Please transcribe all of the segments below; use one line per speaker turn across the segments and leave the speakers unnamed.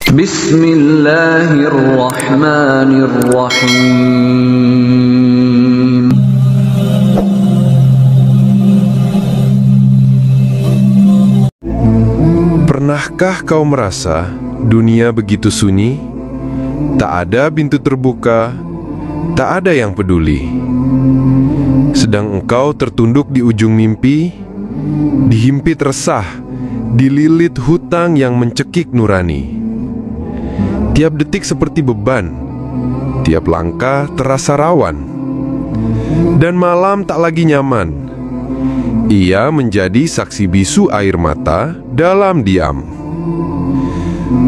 Bismillahirrahmanirrahim.
Pernahkah kau merasa dunia begitu sunyi? Tak ada pintu terbuka, tak ada yang peduli. Sedang engkau tertunduk di ujung mimpi, dihimpit resah, dililit hutang yang mencekik nurani. Tiap detik seperti beban, tiap langkah terasa rawan, dan malam tak lagi nyaman. Ia menjadi saksi bisu air mata dalam diam.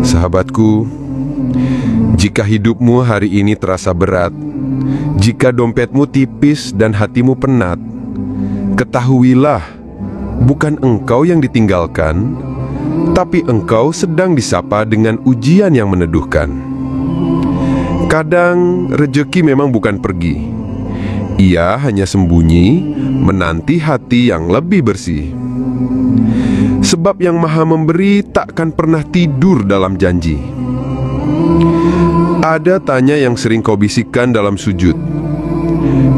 Sahabatku, jika hidupmu hari ini terasa berat, jika dompetmu tipis dan hatimu penat, ketahuilah, bukan engkau yang ditinggalkan, tapi engkau sedang disapa dengan ujian yang meneduhkan. Kadang rezeki memang bukan pergi, ia hanya sembunyi menanti hati yang lebih bersih. Sebab yang Maha Memberi takkan pernah tidur dalam janji. Ada tanya yang sering kau bisikkan dalam sujud,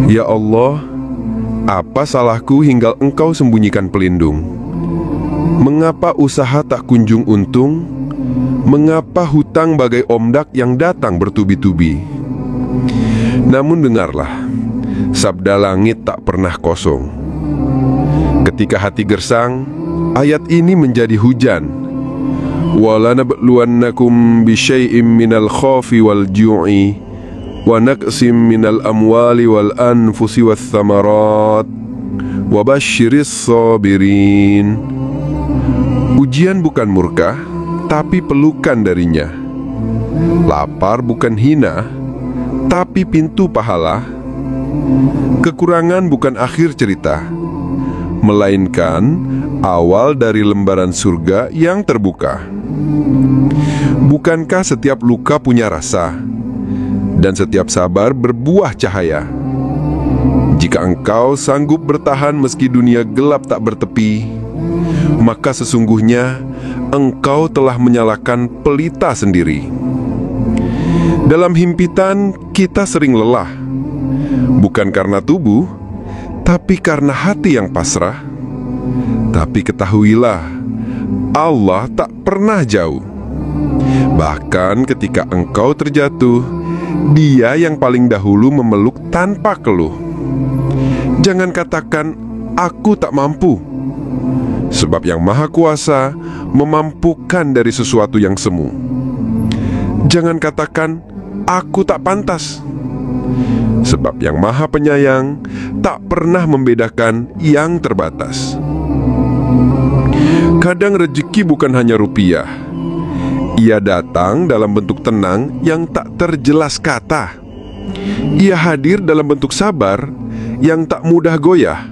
"Ya Allah, apa salahku hingga engkau sembunyikan pelindung? Mengapa usaha tak kunjung untung? Mengapa hutang bagai omdak yang datang bertubi-tubi?" Namun dengarlah, sabda langit tak pernah kosong. Ketika hati gersang, ayat ini menjadi hujan. "Walanabluwannakum bisyai'im minal khawfi wal ju'i wa naqsim minal amwali wal anfusi wath thamarat wa basyiris sabirin." Ujian bukan murka, tapi pelukan darinya. Lapar bukan hina, tapi pintu pahala. Kekurangan bukan akhir cerita, melainkan awal dari lembaran surga yang terbuka. Bukankah setiap luka punya rasa, dan setiap sabar berbuah cahaya? Jika engkau sanggup bertahan meski dunia gelap tak bertepi, maka sesungguhnya engkau telah menyalakan pelita sendiri. Dalam himpitan kita sering lelah, bukan karena tubuh, tapi karena hati yang pasrah. Tapi ketahuilah, Allah tak pernah jauh. Bahkan ketika engkau terjatuh, Dia yang paling dahulu memeluk tanpa keluh. Jangan katakan, "Aku tak mampu." Sebab yang Maha Kuasa memampukan dari sesuatu yang semu. Jangan katakan, "Aku tak pantas." Sebab yang Maha Penyayang tak pernah membedakan yang terbatas. Kadang rezeki bukan hanya rupiah. Ia datang dalam bentuk tenang yang tak terjelas kata. Ia hadir dalam bentuk sabar yang tak mudah goyah,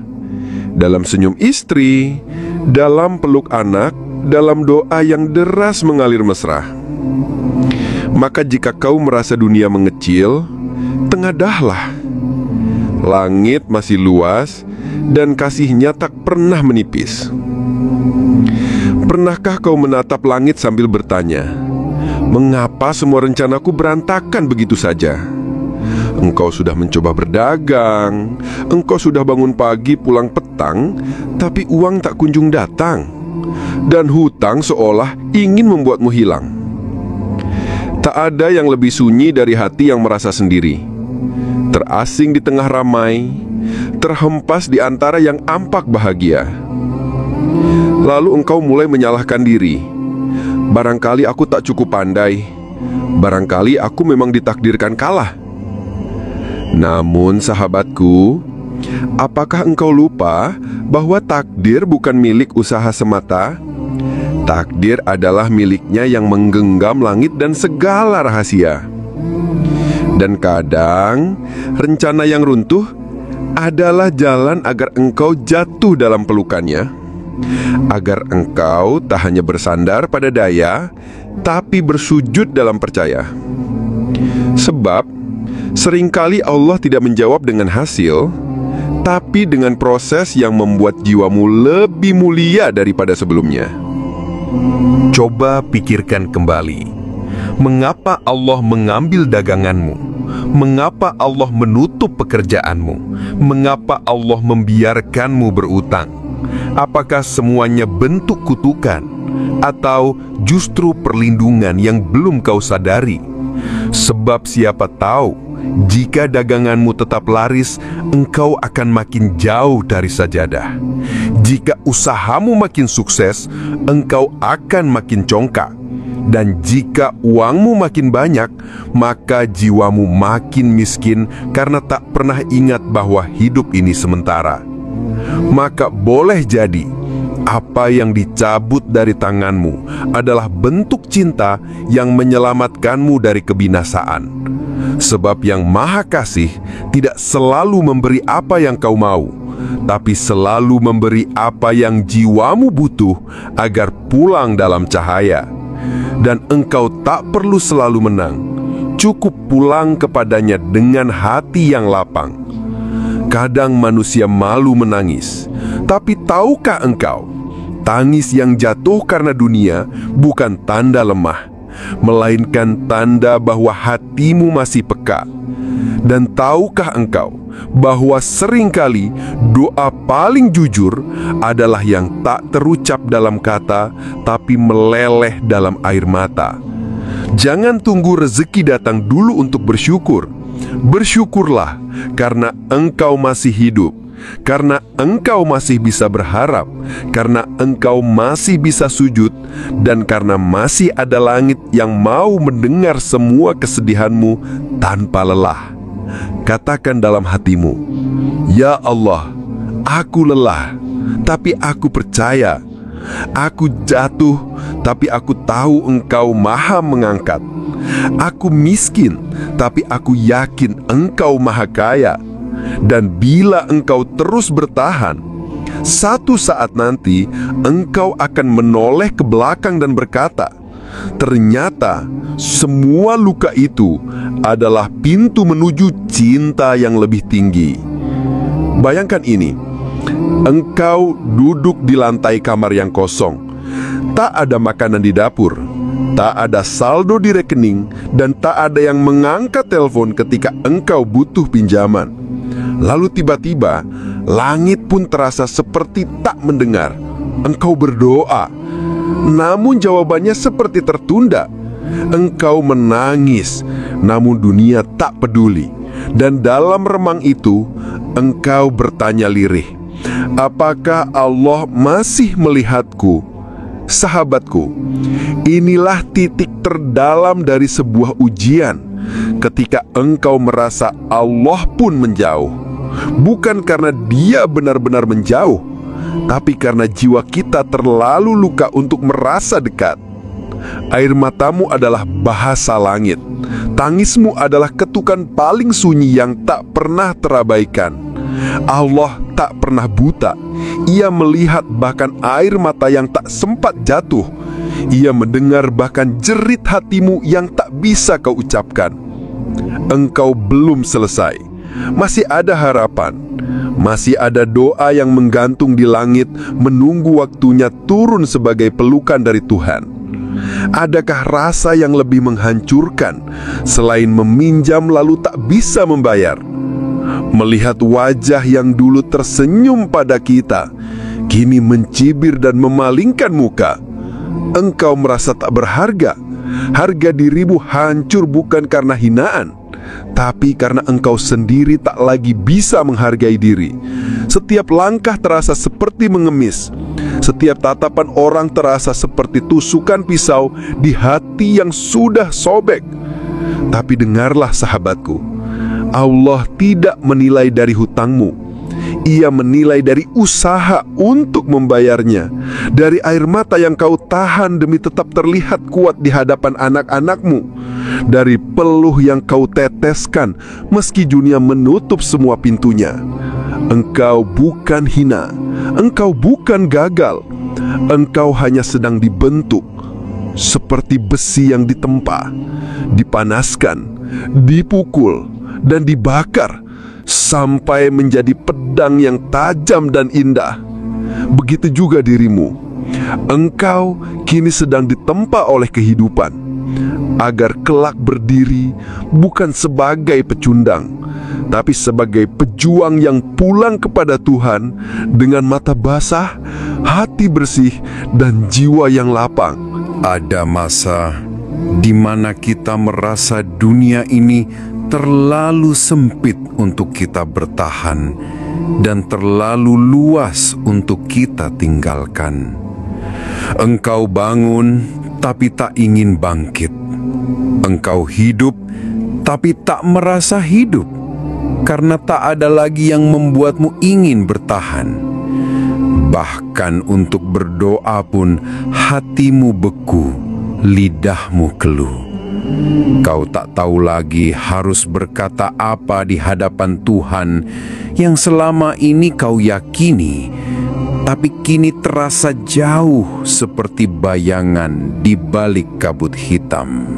dalam senyum istri, dalam peluk anak, dalam doa yang deras mengalir mesra. Maka jika kau merasa dunia mengecil, tengadahlah. Langit masih luas dan kasih-Nya tak pernah menipis. Pernahkah kau menatap langit sambil bertanya, "Mengapa semua rencanaku berantakan begitu saja?" Engkau sudah mencoba berdagang, engkau sudah bangun pagi pulang petang, tapi uang tak kunjung datang, dan hutang seolah ingin membuatmu hilang. Tak ada yang lebih sunyi dari hati yang merasa sendiri, terasing di tengah ramai, terhempas di antara yang ampak bahagia. Lalu engkau mulai menyalahkan diri. Barangkali aku tak cukup pandai, barangkali aku memang ditakdirkan kalah. Namun sahabatku, apakah engkau lupa bahwa takdir bukan milik usaha semata? Takdir adalah miliknya yang menggenggam langit dan segala rahasia. Dan kadang rencana yang runtuh adalah jalan agar engkau jatuh dalam pelukannya, agar engkau tak hanya bersandar pada daya, tapi bersujud dalam percaya. Sebab seringkali Allah tidak menjawab dengan hasil, tapi dengan proses yang membuat jiwamu lebih mulia daripada sebelumnya.
Coba pikirkan kembali,
Mengapa Allah mengambil daganganmu? Mengapa Allah menutup pekerjaanmu? Mengapa Allah membiarkanmu berutang? Apakah semuanya bentuk kutukan? Atau justru perlindungan yang belum kau sadari? Sebab siapa tahu, jika daganganmu tetap laris, engkau akan makin jauh dari sajadah. Jika usahamu makin sukses, engkau akan makin congkak. Dan jika uangmu makin banyak, maka jiwamu makin miskin karena tak pernah ingat bahwa hidup ini sementara. Maka boleh jadi apa yang dicabut dari tanganmu adalah bentuk cinta yang menyelamatkanmu dari kebinasaan. Sebab yang Maha Kasih tidak selalu memberi apa yang kau mau, tapi selalu memberi apa yang jiwamu butuh agar pulang dalam cahaya. Dan engkau tak perlu selalu menang, cukup pulang kepadanya dengan hati yang lapang. Kadang manusia malu menangis, tapi tahukah engkau, tangis yang jatuh karena dunia bukan tanda lemah, melainkan tanda bahwa hatimu masih peka. Dan tahukah engkau bahwa seringkali doa paling jujur adalah yang tak terucap dalam kata, tapi meleleh dalam air mata. Jangan tunggu rezeki datang dulu untuk bersyukur. Bersyukurlah karena engkau masih hidup, karena engkau masih bisa berharap, karena engkau masih bisa sujud, dan karena masih ada langit yang mau mendengar semua kesedihanmu tanpa lelah. Katakan dalam hatimu, "Ya Allah, aku lelah, tapi aku percaya. Aku jatuh, tapi aku tahu Engkau Maha mengangkat. Aku miskin, tapi aku yakin Engkau Maha kaya. Dan bila Engkau terus bertahan, satu saat nanti Engkau akan menoleh ke belakang dan berkata, ternyata semua luka itu adalah pintu menuju cinta yang lebih tinggi." Bayangkan ini, engkau duduk di lantai kamar yang kosong. Tak ada makanan di dapur, tak ada saldo di rekening, dan tak ada yang mengangkat telepon ketika engkau butuh pinjaman. Lalu tiba-tiba, langit pun terasa seperti tak mendengar. Engkau berdoa, namun jawabannya seperti tertunda. Engkau menangis, namun dunia tak peduli. Dan dalam remang itu, engkau bertanya lirih, apakah Allah masih melihatku? Sahabatku, inilah titik terdalam dari sebuah ujian. Ketika engkau merasa Allah pun menjauh, bukan karena Dia benar-benar menjauh, tapi karena jiwa kita terlalu luka untuk merasa dekat. Air matamu adalah bahasa langit. Tangismu adalah ketukan paling sunyi yang tak pernah terabaikan. Allah tak pernah buta. Ia melihat bahkan air mata yang tak sempat jatuh. Ia mendengar bahkan jerit hatimu yang tak bisa kau ucapkan. Engkau belum selesai. Masih ada harapan. Masih ada doa yang menggantung di langit, menunggu waktunya turun sebagai pelukan dari Tuhan. Adakah rasa yang lebih menghancurkan selain meminjam lalu tak bisa membayar? Melihat wajah yang dulu tersenyum pada kita, kini mencibir dan memalingkan muka. Engkau merasa tak berharga. Harga dirimu hancur bukan karena hinaan, tapi karena engkau sendiri tak lagi bisa menghargai diri. Setiap langkah terasa seperti mengemis. Setiap tatapan orang terasa seperti tusukan pisau di hati yang sudah sobek. Tapi dengarlah sahabatku, Allah tidak menilai dari hutangmu. Ia menilai dari usaha untuk membayarnya, dari air mata yang kau tahan demi tetap terlihat kuat di hadapan anak-anakmu, dari peluh yang kau teteskan meski dunia menutup semua pintunya. Engkau bukan hina, engkau bukan gagal, engkau hanya sedang dibentuk seperti besi yang ditempa, dipanaskan, dipukul, dan dibakar sampai menjadi pedang yang tajam dan indah. Begitu juga dirimu. Engkau kini sedang ditempa oleh kehidupan.
agar kelak berdiri bukan sebagai pecundang, tapi sebagai pejuang yang pulang kepada Tuhan dengan mata basah, hati bersih, dan jiwa yang lapang.
Ada masa di mana kita merasa dunia ini terlalu sempit untuk kita bertahan dan terlalu luas untuk kita tinggalkan. Engkau bangun tapi tak ingin bangkit. Engkau hidup tapi tak merasa hidup, karena tak ada lagi yang membuatmu ingin bertahan. Bahkan untuk berdoa pun hatimu beku, lidahmu keluh. Kau tak tahu lagi harus berkata apa di hadapan Tuhan yang selama ini kau yakini, tapi kini terasa jauh seperti bayangan di balik kabut hitam.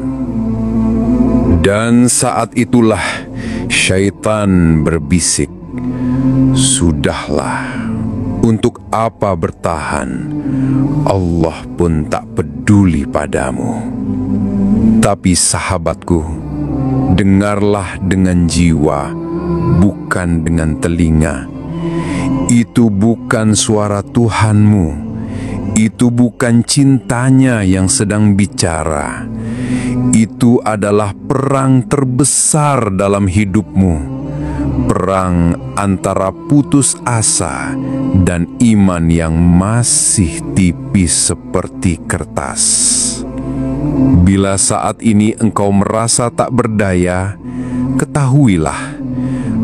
Dan saat itulah syaitan berbisik, "Sudahlah, untuk apa bertahan? Allah pun tak peduli padamu." Tapi sahabatku, dengarlah dengan jiwa, bukan dengan telinga. Itu bukan suara Tuhanmu. Itu bukan cintanya yang sedang bicara. Itu adalah perang terbesar dalam hidupmu. Perang antara putus asa dan iman yang masih tipis seperti kertas. Bila saat ini engkau merasa tak berdaya, ketahuilah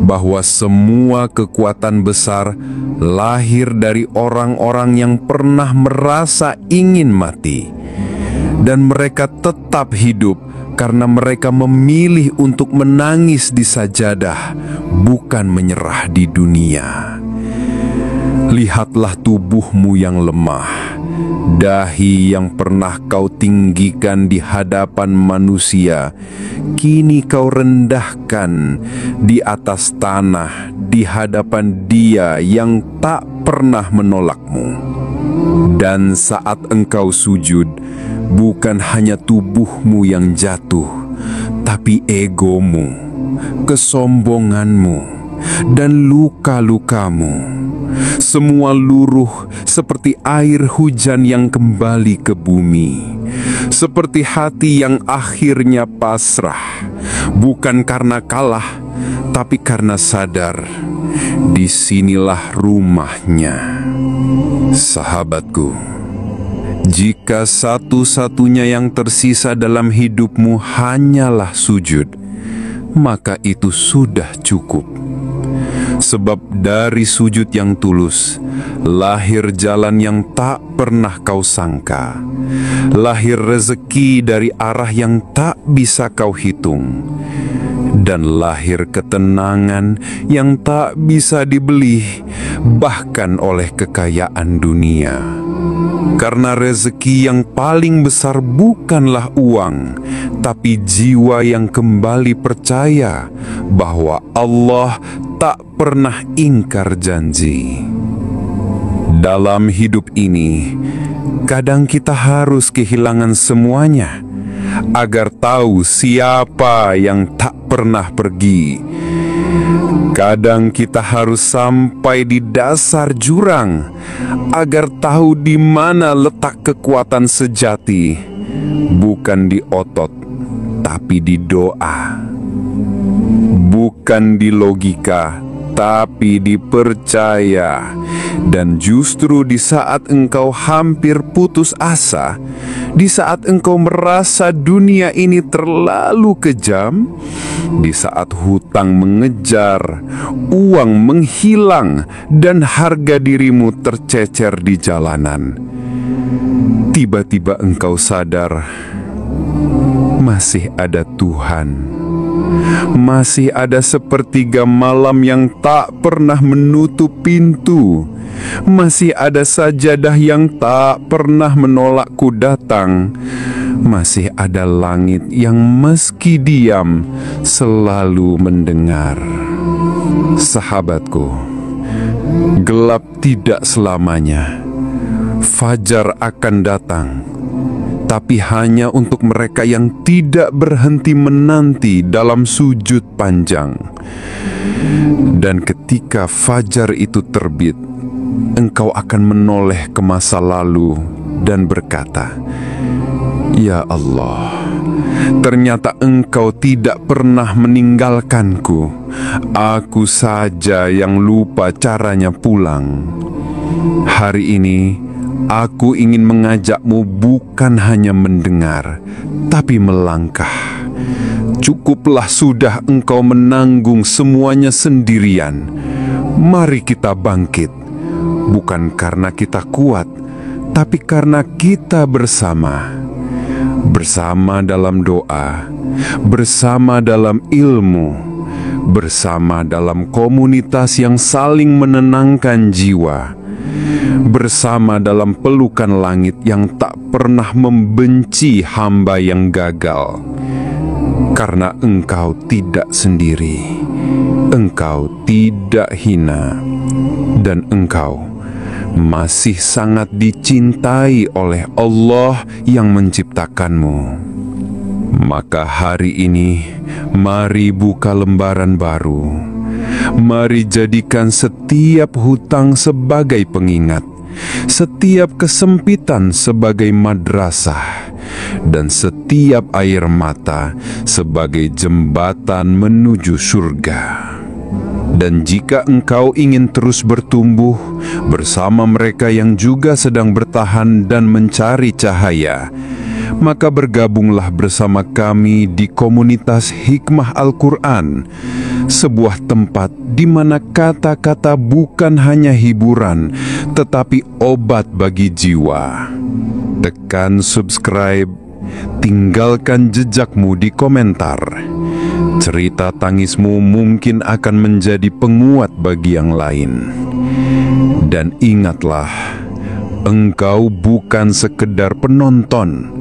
bahwa semua kekuatan besar lahir dari orang-orang yang pernah merasa ingin mati, dan mereka tetap hidup karena mereka memilih untuk menangis di sajadah, bukan menyerah di dunia. Lihatlah tubuhmu yang lemah, dahi yang pernah kau tinggikan di hadapan manusia, kini kau rendahkan di atas tanah di hadapan Dia yang tak pernah menolakmu. Dan saat engkau sujud, bukan hanya tubuhmu yang jatuh, tapi egomu, kesombonganmu, dan luka-lukamu. Semua luruh seperti air hujan yang kembali ke bumi, seperti hati yang akhirnya pasrah, bukan karena kalah, tapi karena sadar disinilah rumahnya. Sahabatku, jika satu-satunya yang tersisa dalam hidupmu hanyalah sujud, maka itu sudah cukup. Sebab dari sujud yang tulus, lahir jalan yang tak pernah kau sangka. Lahir rezeki dari arah yang tak bisa kau hitung. Dan lahir ketenangan yang tak bisa dibeli, bahkan oleh kekayaan dunia. Karena rezeki yang paling besar bukanlah uang, tapi jiwa yang kembali percaya bahwa Allah tak pernah ingkar janji. Dalam hidup ini, kadang kita harus kehilangan semuanya agar tahu siapa yang tak pernah pergi. Kadang kita harus sampai di dasar jurang agar tahu di mana letak kekuatan sejati, bukan di otot, tapi di doa. Bukan di logika, tapi dipercaya. Dan justru di saat engkau hampir putus asa, di saat engkau merasa dunia ini terlalu kejam, di saat hutang mengejar, uang menghilang, dan harga dirimu tercecer di jalanan, tiba-tiba engkau sadar masih ada Tuhan. Masih ada sepertiga malam yang tak pernah menutup pintu. Masih ada sajadah yang tak pernah menolakku datang. Masih ada langit yang meski diam selalu mendengar. Sahabatku, gelap tidak selamanya. Fajar akan datang. tapi hanya untuk mereka yang tidak berhenti menanti dalam sujud panjang. Dan ketika fajar itu terbit, engkau akan menoleh ke masa lalu dan berkata, "Ya Allah, ternyata engkau tidak pernah meninggalkanku. Aku saja yang lupa caranya pulang. Hari ini aku ingin mengajakmu bukan hanya mendengar, tapi melangkah. Cukuplah sudah engkau menanggung semuanya sendirian. Mari kita bangkit, bukan karena kita kuat, tapi karena kita bersama. Bersama dalam doa, bersama dalam ilmu, bersama dalam komunitas yang saling menenangkan jiwa, bersama dalam pelukan langit yang tak pernah membenci hamba yang gagal. Karena engkau tidak sendiri, engkau tidak hina, dan engkau masih sangat dicintai oleh Allah yang menciptakanmu. Maka hari ini, mari buka lembaran baru. Mari jadikan setiap hutang sebagai pengingat, setiap kesempitan sebagai madrasah, dan setiap air mata sebagai jembatan menuju surga. Dan jika engkau ingin terus bertumbuh bersama mereka yang juga sedang bertahan dan mencari cahaya, maka bergabunglah bersama kami di komunitas Hikmah Al-Quran, sebuah tempat di mana kata-kata bukan hanya hiburan, tetapi obat bagi jiwa. Tekan subscribe, tinggalkan jejakmu di komentar. Cerita tangismu mungkin akan menjadi penguat bagi yang lain. Dan ingatlah, engkau bukan sekedar penonton.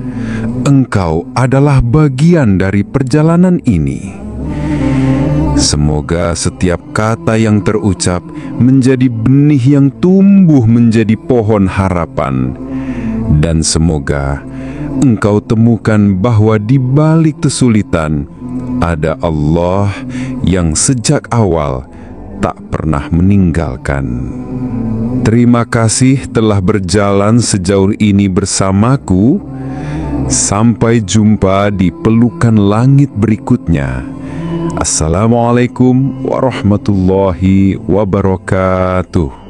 Engkau adalah bagian dari perjalanan ini. Semoga setiap kata yang terucap menjadi benih yang tumbuh menjadi pohon harapan. Dan semoga engkau temukan bahwa di balik kesulitan ada Allah yang sejak awal tak pernah meninggalkan. Terima kasih telah berjalan sejauh ini bersamaku. Sampai jumpa di pelukan langit berikutnya. Assalamualaikum warahmatullahi wabarakatuh.